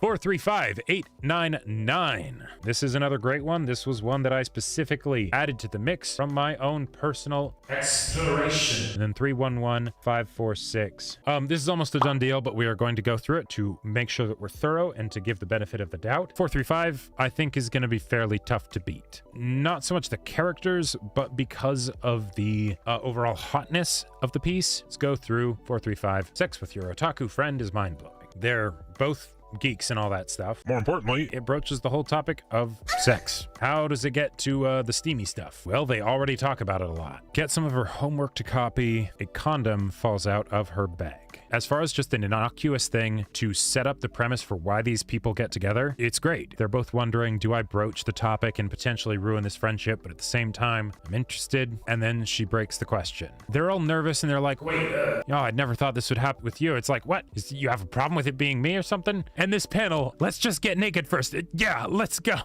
ℌ435-899. This is another great one. This was one that I specifically added to the mix from my own personal exploration. And then 311546. This is almost a done deal, but we are going to go through it to make sure that we're thorough and to give the benefit of the doubt. 435, I think, is going to be fairly tough to beat. Not so much the characters, but because of the overall hotness of the piece. Let's go through 435. Sex with your otaku friend is mind-blowing. They're both geeks and all that stuff. More importantly, it broaches the whole topic of sex. How does it get to the steamy stuff? Well, they already talk about it a lot. Get some of her homework to copy. A condom falls out of her bag. As far as just an innocuous thing to set up the premise for why these people get together, it's great. They're both wondering, do I broach the topic and potentially ruin this friendship? But at the same time, I'm interested. And then she breaks the question. They're all nervous and they're like, wait, I'd never thought this would happen with you. It's like, what? You have a problem with it being me or something? And this panel, let's just get naked first. Yeah, let's go.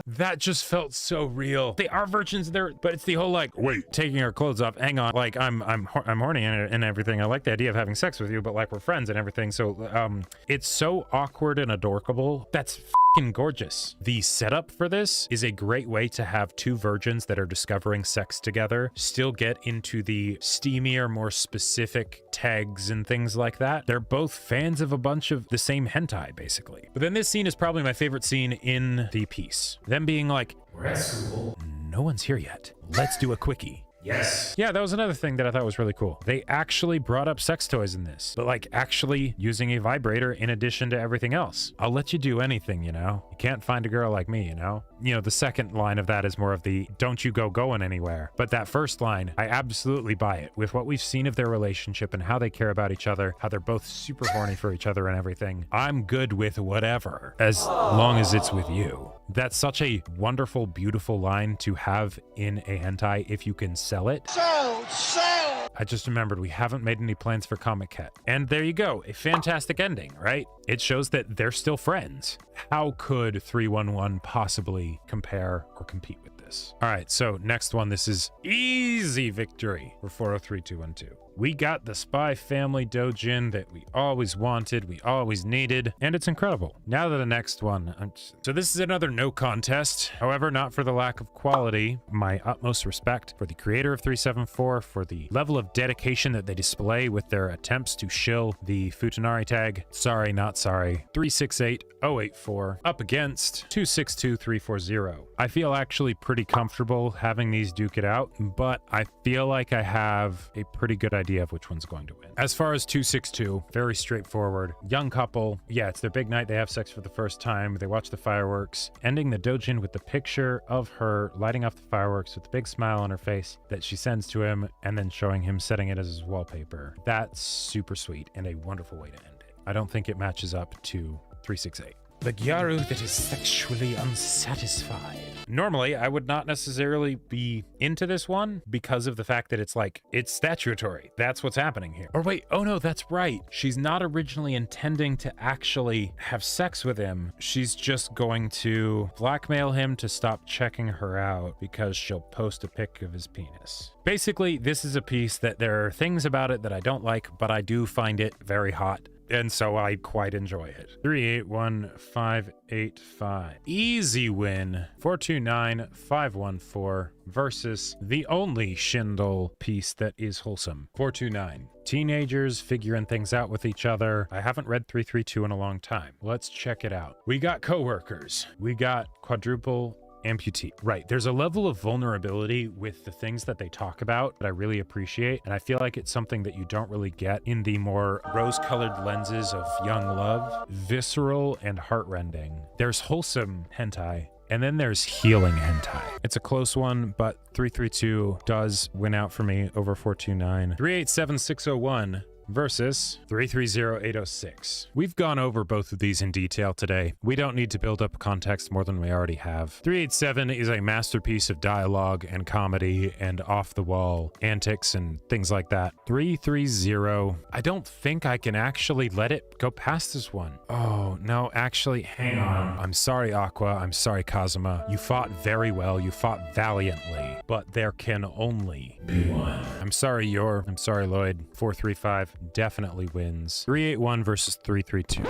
That just felt so real. They are virgins there, but it's the whole like, wait, taking our clothes off. Hang on, like I'm horny and everything. I like the idea of having sex with you, but like we're friends and everything. So it's so awkward and adorable. That's fucking gorgeous. The setup for this is a great way to have two virgins that are discovering sex together still get into the steamier, more specific tags and things like that. They're both fans of a bunch of the same hentai, basically. But then this scene is probably my favorite scene in the piece. Them being like, we're at school. No one's here yet. Let's do a quickie. Yes. Yeah, that was another thing that I thought was really cool. They actually brought up sex toys in this, but like actually using a vibrator in addition to everything else. I'll let you do anything, you know? You can't find a girl like me, you know? You know, the second line of that is more of the don't you go going anywhere. But that first line, I absolutely buy it. With what we've seen of their relationship and how they care about each other, how they're both super horny for each other and everything. I'm good with whatever, as long as it's with you. That's such a wonderful, beautiful line to have in a hentai if you can sell it. Sell! I just remembered we haven't made any plans for Comic Cat. And there you go, a fantastic ending, right? It shows that they're still friends. How could 311 possibly compare or compete with this? All right, so next one, this is easy victory for 403212. We got the Spy Family Dojin that we always wanted, we always needed, and it's incredible. Now to the next one. So this is another no contest. However, not for the lack of quality. My utmost respect for the creator of 374, for the level of dedication that they display with their attempts to shill the Futanari tag. Sorry, not sorry. 368084 up against 262340. I feel actually pretty comfortable having these duke it out, but I feel like I have a pretty good idea of which one's going to win. As far as 262, very straightforward. Young couple. Yeah, it's their big night. They have sex for the first time. They watch the fireworks, ending the dojin with the picture of her lighting off the fireworks with a big smile on her face that she sends to him, and then showing him setting it as his wallpaper. That's super sweet and a wonderful way to end it. I don't think it matches up to 368. The gyaru that is sexually unsatisfied. Normally, I would not necessarily be into this one because of the fact that it's like, it's statutory. That's what's happening here. Or wait, oh no, that's right. She's not originally intending to actually have sex with him. She's just going to blackmail him to stop checking her out because she'll post a pic of his penis. Basically, this is a piece that there are things about it that I don't like, but I do find it very hot. And so I quite enjoy it. 381585. Easy win. 429514 versus the only Schindel piece that is wholesome. 429. Teenagers figuring things out with each other. I haven't read 332 in a long time. Let's check it out. We got coworkers. We got quadruple amputee. Right. There's a level of vulnerability with the things that they talk about that I really appreciate. And I feel like it's something that you don't really get in the more rose-colored lenses of young love. Visceral and heartrending. There's wholesome hentai. And then there's healing hentai. It's a close one, but 332 does win out for me over 429. 387601 versus 330806. We've gone over both of these in detail today. We don't need to build up context more than we already have. 387 is a masterpiece of dialogue and comedy and off-the-wall antics and things like that. 330, I don't think I can actually let it go past this one. Oh, no, actually, hang on. I'm sorry, Aqua. I'm sorry, Kazuma. You fought very well. You fought valiantly, but there can only be one. I'm sorry, Lloyd. 435. 585 definitely wins. 381 versus 332.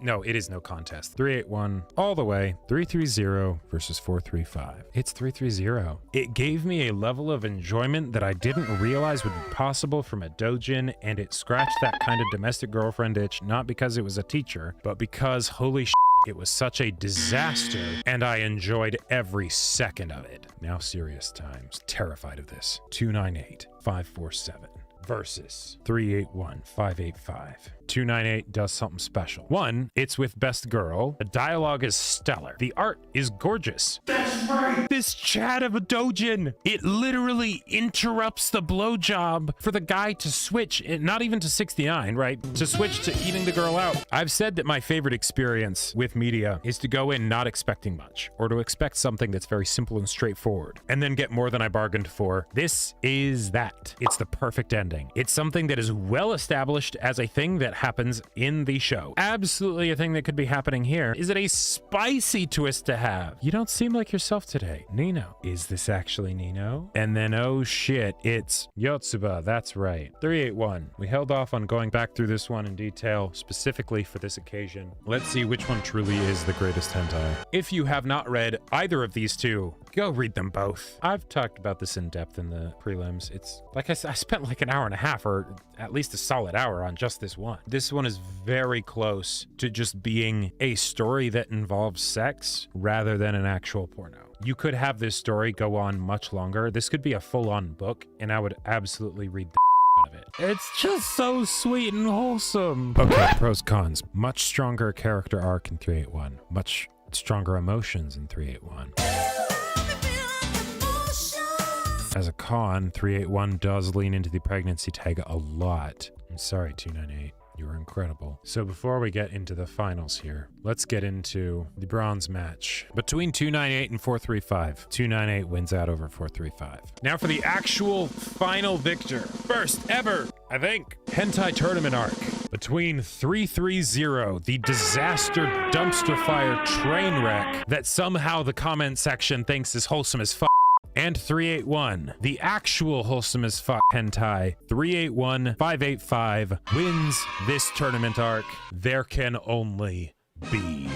No, it is no contest. 381 all the way. 330 versus 435. It's 330. It gave me a level of enjoyment that I didn't realize would be possible from a dojin, and it scratched that kind of domestic girlfriend itch, not because it was a teacher, but because holy shit, it was such a disaster, and I enjoyed every second of it. Now serious times. Terrified of this. 298 547 versus 381 585. 298 does something special. One, it's with Best Girl. The dialogue is stellar. The art is gorgeous. That's right. This chat of a dojin, it literally interrupts the blowjob for the guy to switch, not even to 69, right? To switch to eating the girl out. I've said that my favorite experience with media is to go in not expecting much, or to expect something that's very simple and straightforward, and then get more than I bargained for. This is that. It's the perfect ending. It's something that is well established as a thing that happens in the show. Absolutely a thing that could be happening here. Is it a spicy twist to have? You don't seem like yourself today. Nino. Is this actually Nino? And then, oh shit, it's Yotsuba. That's right. 381. We held off on going back through this one in detail, specifically for this occasion. Let's see which one truly is the greatest hentai. If you have not read either of these two, go read them both. I've talked about this in depth in the prelims. It's like I spent like an hour and a half, or at least a solid hour, on just this one. This one is very close to just being a story that involves sex rather than an actual porno. You could have this story go on much longer. This could be a full-on book, and I would absolutely read the out of it. It's just so sweet and wholesome. Okay, pros, cons. Much stronger character arc in 381. Much stronger emotions in 381. As a con, 381 does lean into the pregnancy tag a lot. I'm sorry, 298. You were incredible. So before we get into the finals here, let's get into the bronze match between 298 and 435. 298 wins out over 435. Now for the actual final victor. First ever, I think, hentai tournament arc between 330, the disaster dumpster fire train wreck that somehow the comment section thinks is wholesome as fuck, and 381, the actual wholesome as fuck hentai. 381 585 wins this tournament arc. There can only be